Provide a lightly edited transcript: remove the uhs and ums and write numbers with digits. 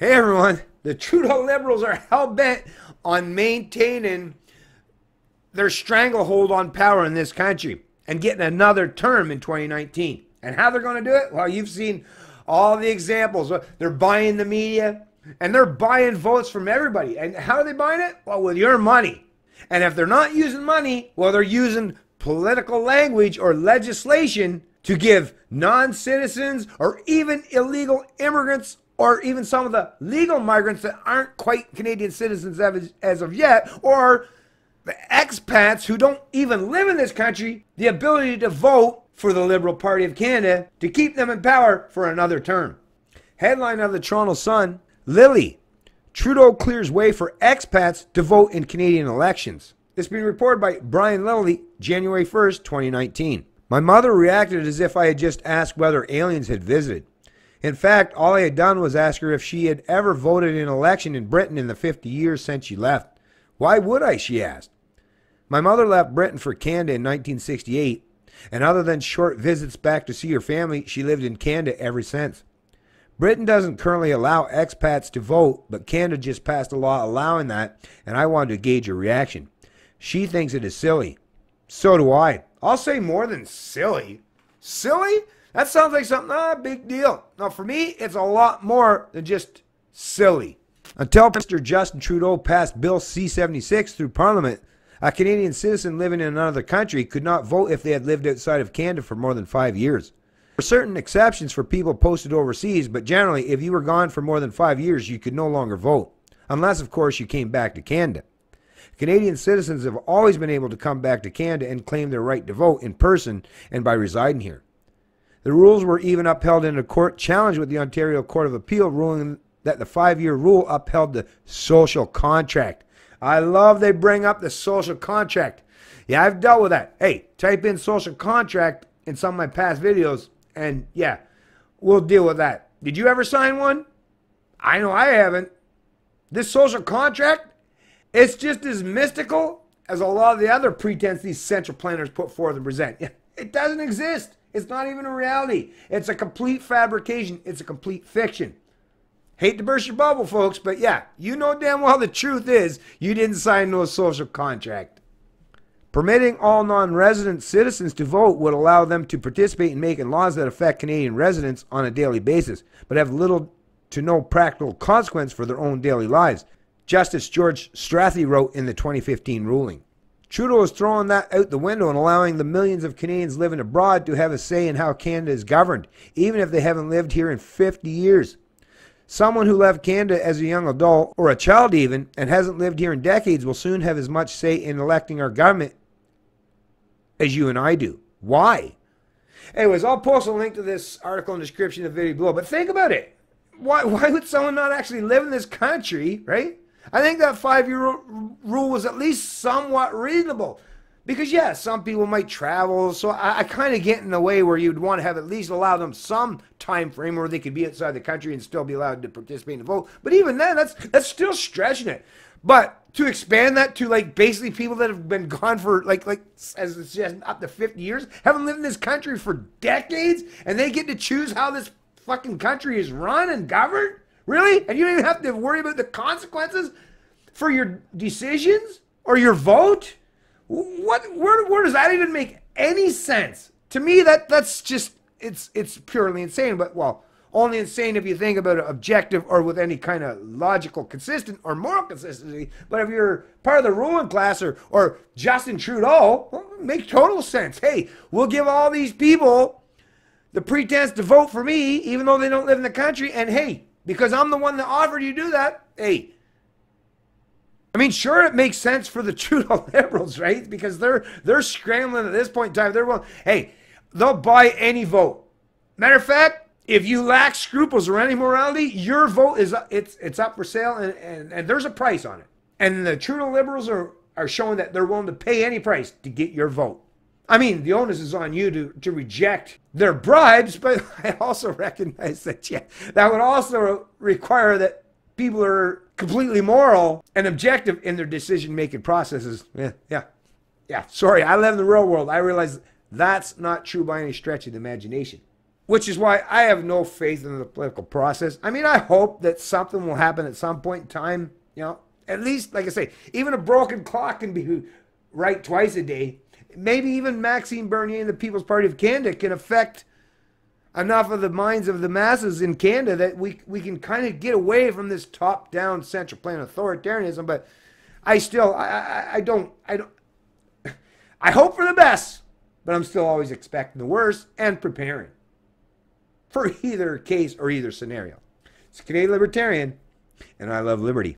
Hey everyone, the Trudeau Liberals are hell-bent on maintaining their stranglehold on power in this country and getting another term in 2019. And how they're going to do it? Well, you've seen all the examples. They're buying the media and they're buying votes from everybody. And how are they buying it? Well, with your money. And if they're not using money, well, they're using political language or legislation to give non-citizens or even illegal immigrants or even some of the legal migrants that aren't quite Canadian citizens as of yet, or the expats who don't even live in this country, the ability to vote for the Liberal Party of Canada to keep them in power for another term. Headline of the Toronto Sun, Lily, Trudeau clears way for expats to vote in Canadian elections. It's been reported by Brian Lilly, January 1st, 2019. My mother reacted as if I had just asked whether aliens had visited. In fact, all I had done was ask her if she had ever voted in an election in Britain in the 50 years since she left. Why would I, she asked. My mother left Britain for Canada in 1968, and other than short visits back to see her family, she lived in Canada ever since. Britain doesn't currently allow expats to vote, but Canada just passed a law allowing that, and I wanted to gauge her reaction. She thinks it is silly. So do I. I'll say more than silly. Silly? That sounds like something, big deal. Now, for me, it's a lot more than just silly. Until Mr. Justin Trudeau passed Bill C-76 through Parliament, a Canadian citizen living in another country could not vote if they had lived outside of Canada for more than 5 years. There were certain exceptions for people posted overseas, but generally, if you were gone for more than 5 years, you could no longer vote. Unless, of course, you came back to Canada. Canadian citizens have always been able to come back to Canada and claim their right to vote in person and by residing here. The rules were even upheld in a court challenge with the Ontario Court of Appeal, ruling that the 5-year rule upheld the social contract. I love they bring up the social contract. Yeah, I've dealt with that. Hey, type in social contract in some of my past videos, and yeah, we'll deal with that. Did you ever sign one? I know I haven't. This social contract, it's just as mystical as a lot of the other pretense these central planners put forth and present. It doesn't exist. It's not even a reality. It's a complete fabrication. It's a complete fiction. Hate to burst your bubble, folks, but yeah, you know damn well the truth is you didn't sign no social contract. Permitting all non-resident citizens to vote would allow them to participate in making laws that affect Canadian residents on a daily basis, but have little to no practical consequence for their own daily lives. Justice George Strathy wrote in the 2015 ruling. Trudeau is throwing that out the window and allowing the millions of Canadians living abroad to have a say in how Canada is governed, even if they haven't lived here in 50 years. Someone who left Canada as a young adult, or a child even, and hasn't lived here in decades will soon have as much say in electing our government as you and I do. Why? Anyways, I'll post a link to this article in the description of the video below, but think about it. Why would someone not actually live in this country, right? I think that 5-year rule was at least somewhat reasonable. Because, yeah, some people might travel, so I kind of get in the way where you'd want to have at least allow them some time frame where they could be outside the country and still be allowed to participate in the vote. But even then, that's still stretching it. But to expand that to, like, basically people that have been gone for, like as it says, up to 50 years, haven't lived in this country for decades, and they get to choose how this fucking country is run and governed? Really? And you don't even have to worry about the consequences for your decisions or your vote? Where does that even make any sense? To me, that's just, it's purely insane. But, well, only insane if you think about it objective or with any kind of logical consistent or moral consistency. But if you're part of the ruling class or Justin Trudeau, well, it makes total sense. Hey, we'll give all these people the pretense to vote for me, even though they don't live in the country. And hey, because I'm the one that offered you to do that, hey, I mean, sure, it makes sense for the Trudeau Liberals, right? Because they're scrambling at this point in time. They're willing, hey, they'll buy any vote. Matter of fact, if you lack scruples or any morality, your vote is it's up for sale, and there's a price on it. And the Trudeau Liberals are showing that they're willing to pay any price to get your vote. I mean, the onus is on you to reject their bribes, but I also recognize that, yeah, that would also require that people are completely moral and objective in their decision-making processes. Yeah. Sorry, I live in the real world. I realize that's not true by any stretch of the imagination. which is why I have no faith in the political process. I mean, I hope that something will happen at some point in time. You know, at least, like I say, even a broken clock can be right twice a day. Maybe even Maxime Bernier and the People's Party of Canada can affect enough of the minds of the masses in Canada that we can kind of get away from this top-down central plan authoritarianism. But I still, I don't, I hope for the best, but I'm still always expecting the worst and preparing for either case or either scenario. It's Canadian Libertarian, and I love liberty.